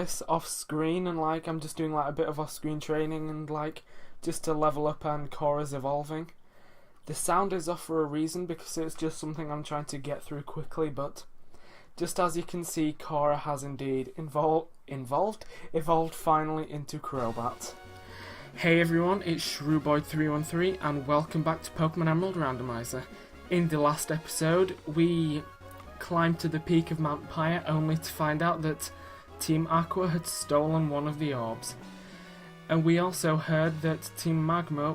this off screen, and like I'm just doing like a bit of off screen training and like just to level up, and Cora's evolving. The sound is off for a reason because it's just something I'm trying to get through quickly, but just as you can see, Cora has indeed evolved finally into Crobat. Hey everyone, it's Shrewboy313 and welcome back to Pokemon Emerald Randomizer. In the last episode, we climbed to the peak of Mount Pyre only to find out that Team Aqua had stolen one of the orbs. And we also heard that Team Magma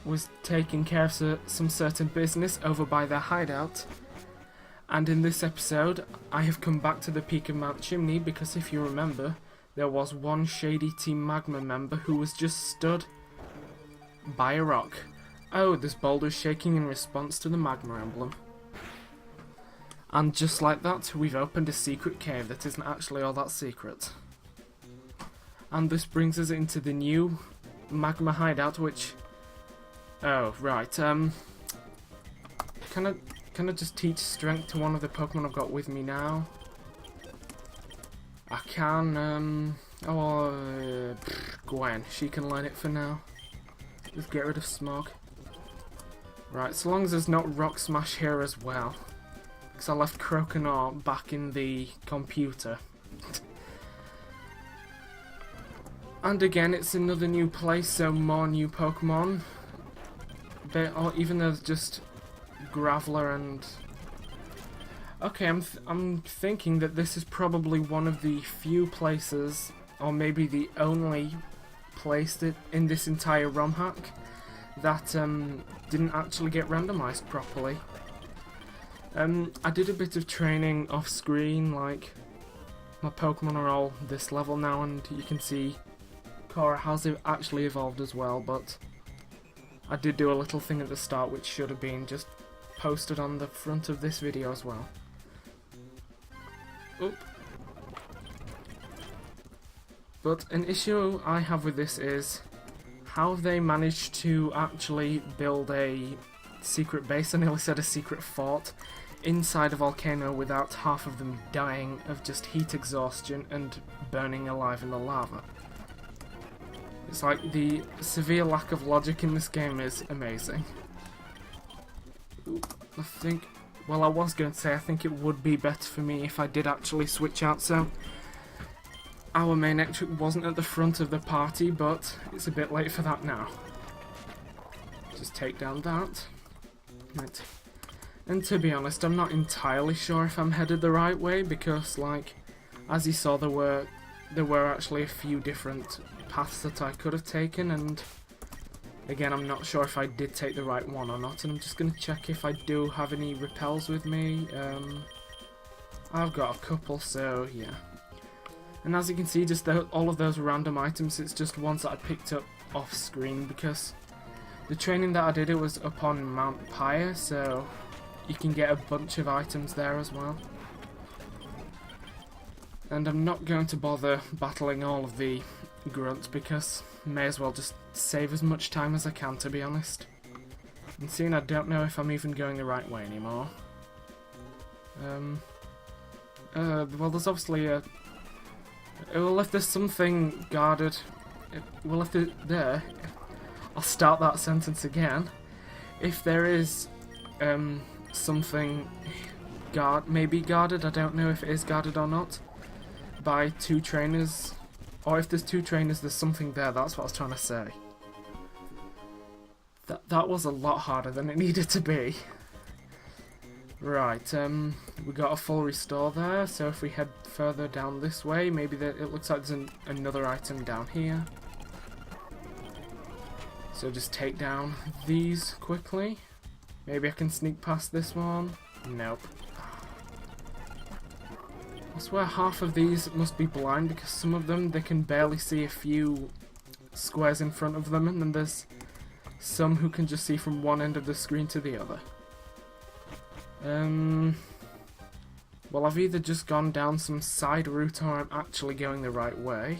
was taking care of some certain business over by their hideout. And in this episode, I have come back to the peak of Mount Chimney because if you remember, there was one shady Team Magma member who was just stood by a rock. Oh, this boulder is shaking in response to the Magma emblem. And just like that, we've opened a secret cave that isn't actually all that secret. And this brings us into the new Magma hideout, which... Oh, right, Can I just teach strength to one of the Pokemon I've got with me now? I can, Gwen, she can learn it for now. Just get rid of Smog. Right, so long as there's not Rock Smash here as well. Because I left Croconaw back in the computer. And again, it's another new place, so more new Pokemon. Even though there's just Graveler and... Okay, I'm thinking that this is probably one of the few places, or maybe the only place that in this entire ROM hack that didn't actually get randomized properly. I did a bit of training off screen, like my Pokemon are all this level now, and you can see Cora has actually evolved as well, but I did do a little thing at the start which should have been just posted on the front of this video as well. Oop. But an issue I have with this is how have they managed to actually build a secret base, I nearly said a secret fort, inside a volcano without half of them dying of just heat exhaustion and burning alive in the lava. It's like the severe lack of logic in this game is amazing. Oop, I think... Well, I was going to say I think it would be better for me if I did actually switch out, so... Our main exit wasn't at the front of the party, but it's a bit late for that now. Just take down that. Right. And to be honest, I'm not entirely sure if I'm headed the right way, because, like, as you saw, there were actually a few different paths that I could have taken, and again, I'm not sure if I did take the right one or not, and I'm just going to check if I do have any repels with me. I've got a couple, so yeah. And as you can see, just all of those random items, it's just ones that I picked up off screen, because the training that I did, it was up on Mount Pyre, so you can get a bunch of items there as well. And I'm not going to bother battling all of the grunts because may as well just save as much time as I can, to be honest. And seeing I don't know if I'm even going the right way anymore. Well, there's obviously a... Well, if there's something guarded... Well, if there... I'll start that sentence again. If there is something maybe guarded, I don't know if it is guarded or not, by two trainers, or if there's two trainers, there's something there, that's what I was trying to say. That was a lot harder than it needed to be. Right, we got a full restore there, so if we head further down this way, maybe it looks like there's another item down here. So just take down these quickly. Maybe I can sneak past this one. Nope. I swear half of these must be blind because some of them they can barely see a few squares in front of them, and then there's some who can just see from one end of the screen to the other. Well, I've either just gone down some side route or I'm actually going the right way.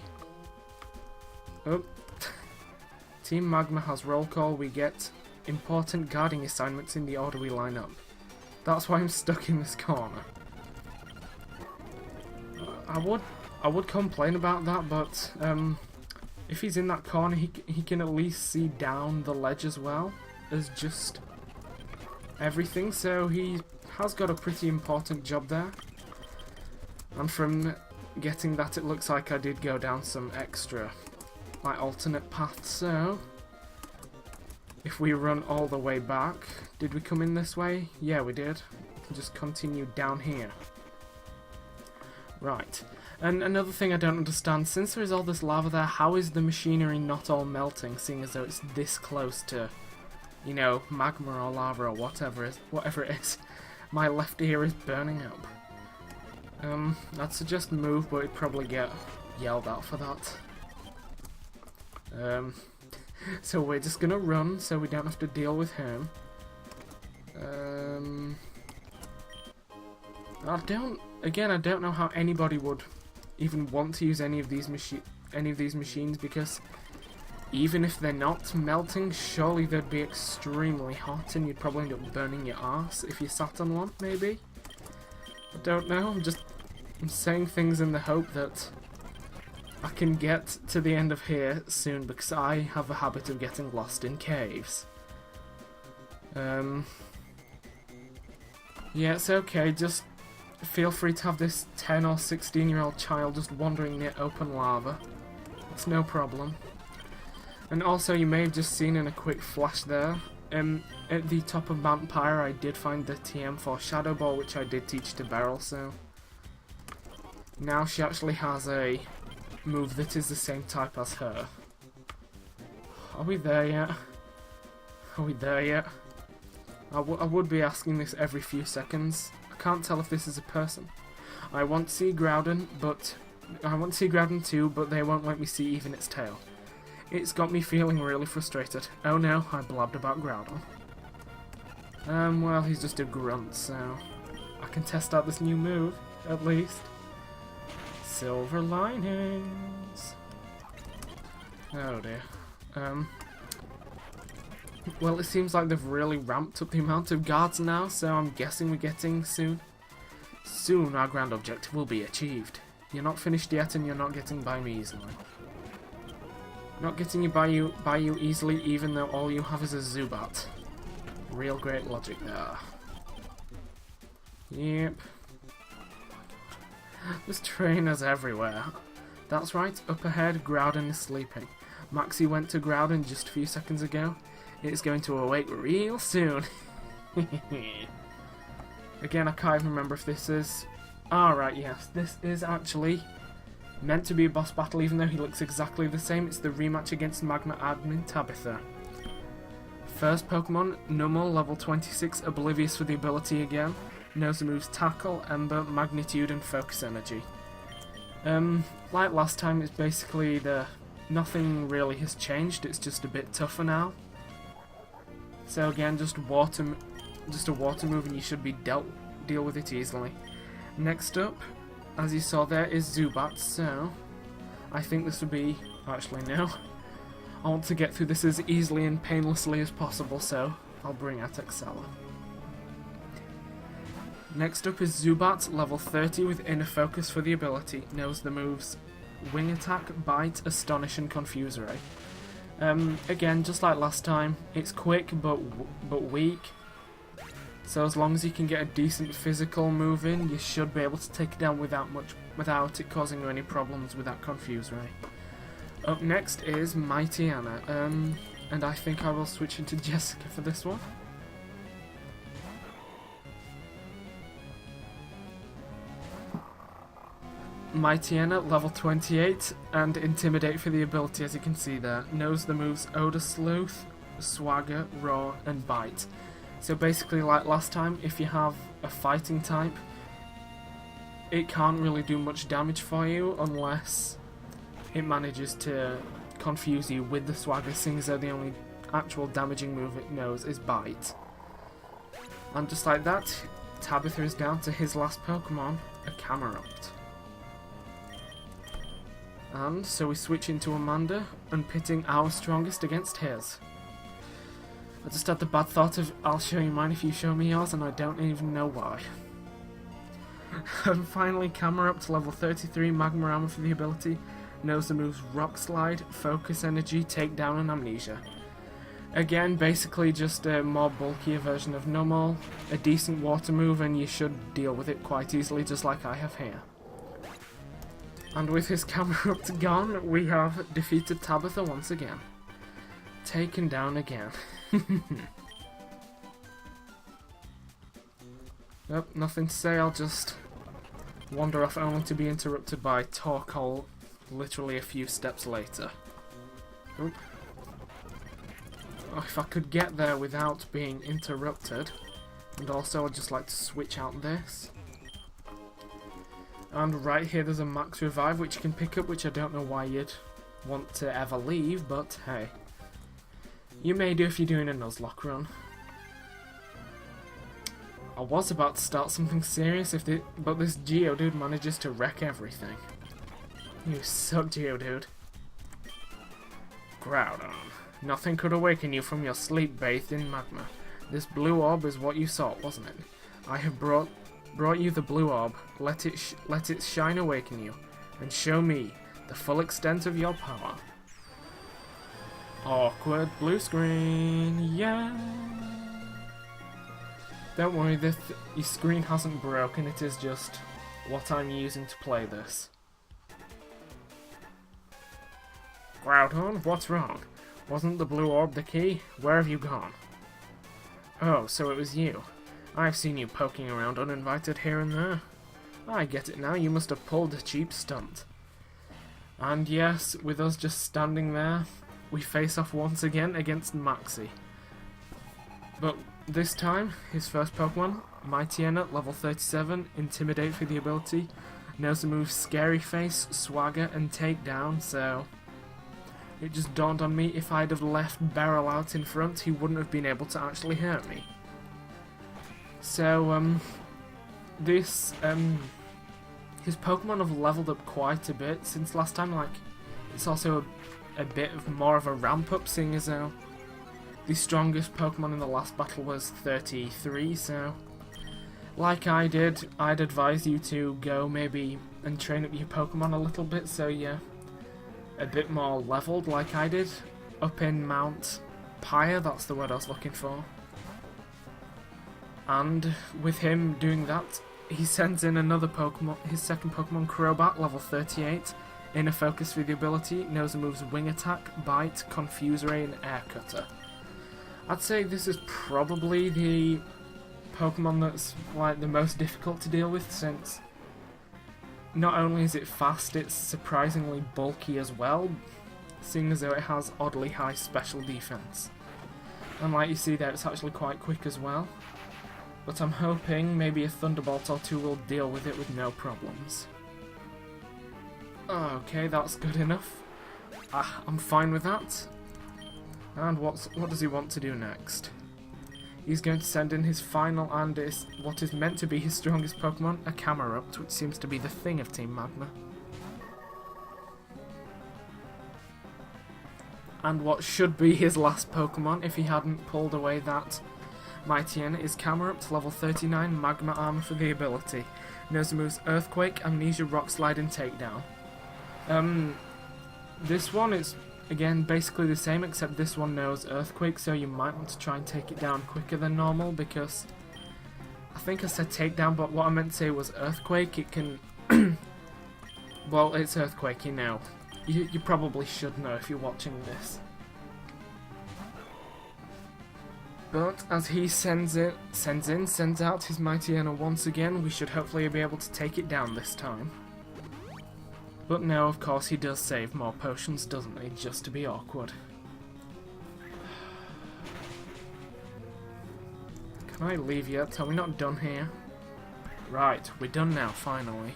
Oh. Team Magma has roll call. We get important guarding assignments in the order we line up. That's why I'm stuck in this corner. I I would complain about that, but if he's in that corner, he can at least see down the ledge as well as just everything, so he has got a pretty important job there. And from getting that, it looks like I did go down some extra, like, alternate paths, so if we run all the way back, did we come in this way? Yeah, we did. We can just continue down here. Right. And another thing I don't understand, since there is all this lava there, how is the machinery not all melting, seeing as though it's this close to, you know, magma or lava or whatever it is. My left ear is burning up. I'd suggest move, but it'd probably get yelled at for that. So we're just gonna run, so we don't have to deal with him. I don't know how anybody would even want to use any of these machines, because even if they're not melting, surely they'd be extremely hot, and you'd probably end up burning your arse if you sat on one, maybe? I don't know, I'm saying things in the hope that I can get to the end of here soon, because I have a habit of getting lost in caves. Yeah, it's okay, just feel free to have this 10 or 16-year-old child just wandering near open lava. It's no problem. And also, you may have just seen in a quick flash there, at the top of Mount Pyre I did find the TM for Shadow Ball, which I did teach to Beryl, so now she actually has a move that is the same type as her. Are we there yet? Are we there yet? I would be asking this every few seconds. I can't tell if this is a person. I want to see Groudon too, but they won't let me see even its tail. It's got me feeling really frustrated. Oh no, I blabbed about Groudon. Well, he's just a grunt, so I can test out this new move, at least. Silver linings. Oh dear. Well, it seems like they've really ramped up the amount of guards now, so I'm guessing we're getting soon. Soon our grand objective will be achieved. You're not finished yet, and you're not getting by me easily. Not getting by you easily, even though all you have is a Zubat. Real great logic there. Yep. There's trainers everywhere. That's right, up ahead, Groudon is sleeping. Maxie went to Groudon just a few seconds ago. It's going to awake real soon. Again, I can't even remember if this is... Alright, yes, this is actually meant to be a boss battle, even though he looks exactly the same. It's the rematch against Magma admin Tabitha. First Pokemon, Numel, level 26, oblivious for the ability again. Knows the moves Tackle, Ember, Magnitude, and Focus Energy. Like last time, it's basically nothing really has changed, it's just a bit tougher now. So again, just a water move and you should deal with it easily. Next up, as you saw there, is Zubat, so I think this would be... Actually, no. I want to get through this as easily and painlessly as possible, so I'll bring out Excella. Next up is Zubat, level 30 with Inner Focus for the ability. Knows the moves Wing Attack, Bite, Astonish, and Confuse Ray. Again, just like last time, it's quick but weak. So as long as you can get a decent physical move in, you should be able to take it down without it causing you any problems with that Confuse Ray. Up next is Mightyena, and I think I will switch into Jessica for this one. Mightyena, level 28, and Intimidate for the ability, as you can see there. Knows the moves Odor Sleuth, Swagger, Roar, and Bite. So basically, like last time, if you have a fighting type, it can't really do much damage for you unless it manages to confuse you with the Swagger, seeing as though the only actual damaging move it knows is Bite. And just like that, Tabitha is down to his last Pokemon, a Camerupt. And so we switch into Amanda and pitting our strongest against his. I just had the bad thought of I'll show you mine if you show me yours, and I don't even know why. And finally, camera up to level 33, Magma Armor for the ability. Knows the moves Rock Slide, Focus Energy, Takedown, and Amnesia. Again, basically just a more bulkier version of normal, a decent water move, and you should deal with it quite easily, just like I have here. And with his camera up to gone, we have defeated Tabitha once again. Taken down again. Nope, nothing to say, I'll just wander off only to be interrupted by Torkoal literally a few steps later. Oop. Oh, if I could get there without being interrupted. And also I'd just like to switch out this. And right here there's a max revive which you can pick up, which I don't know why you'd want to ever leave, but hey. You may do if you're doing a Nuzlocke run. I was about to start something serious, but this Geodude manages to wreck everything. You suck, Geodude. Groudon. Nothing could awaken you from your sleep bathed in magma. This blue orb is what you sought, wasn't it? I have brought you the blue orb. Let its shine awaken you, and show me the full extent of your power. Awkward blue screen, yeah. Don't worry, your screen hasn't broken, it is just what I'm using to play this. Groudon, what's wrong? Wasn't the blue orb the key? Where have you gone? Oh, so it was you. I've seen you poking around uninvited here and there. I get it now, you must have pulled a cheap stunt. And yes, with us just standing there, we face off once again against Maxi. But this time, his first Pokemon, Mightyena, level 37, Intimidate for the ability, knows the moves Scary Face, Swagger, and Takedown, so it just dawned on me, if I'd have left Beryl out in front, he wouldn't have been able to actually hurt me. So, his Pokemon have leveled up quite a bit since last time, like, it's also a bit of more of a ramp up, seeing as though the strongest Pokemon in the last battle was 33, so like I did, I'd advise you to go maybe and train up your Pokemon a little bit so you're a bit more leveled like I did up in Mount Pyre, that's the word I was looking for. And with him doing that, he sends in another Pokemon, his second Pokemon, Crobat, level 38, Inner Focus for the ability, knows the moves Wing Attack, Bite, Confuse Ray, and Air Cutter. I'd say this is probably the Pokemon that's like the most difficult to deal with, since not only is it fast, it's surprisingly bulky as well, seeing as though it has oddly high special defense. And like you see there, it's actually quite quick as well. But I'm hoping maybe a Thunderbolt or two will deal with it with no problems. Okay, that's good enough. I'm fine with that. And what does he want to do next? He's going to send in his final and what is meant to be his strongest Pokemon, a Camerupt, which seems to be the thing of Team Magma. And what should be his last Pokemon if he hadn't pulled away that Mightyena is Camerupt, level 39, Magma Armor for the ability. Knows the moves Earthquake, Amnesia, Rock Slide, and Takedown. This one is, again, basically the same, except this one knows Earthquake, so you might want to try and take it down quicker than normal, because I think I said Takedown, but what I meant to say was Earthquake. It can well, it's Earthquake, you know. You probably should know if you're watching this. But as he sends out his Mightyena once again, we should hopefully be able to take it down this time. But no, of course he does save more potions, doesn't he, just to be awkward. Can I leave yet? Are we not done here? Right, we're done now, finally.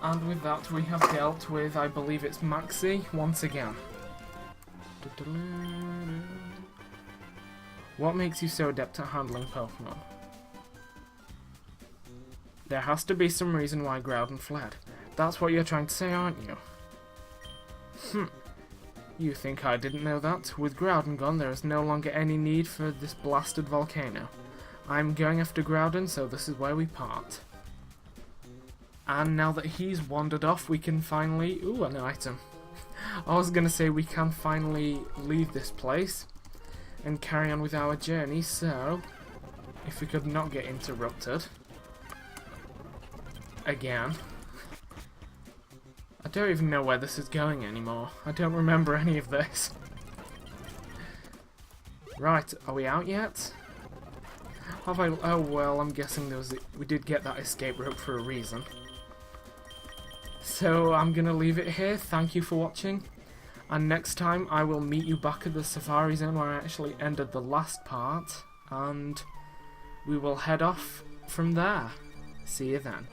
And with that we have dealt with, I believe it's Maxi, once again. What makes you so adept at handling Pokemon? There has to be some reason why Groudon fled. That's what you're trying to say, aren't you? You think I didn't know that? With Groudon gone, there is no longer any need for this blasted volcano. I'm going after Groudon, so this is where we part. And now that he's wandered off, we can finally... Ooh, an item. I was going to say we can finally leave this place and carry on with our journey, so if we could not get interrupted again. I don't even know where this is going anymore. I don't remember any of this. Right, are we out yet? Have I... Oh well, I'm guessing we did get that escape rope for a reason. So I'm gonna leave it here. Thank you for watching, and next time I will meet you back at the Safari Zone where I actually ended the last part, and we will head off from there. See you then.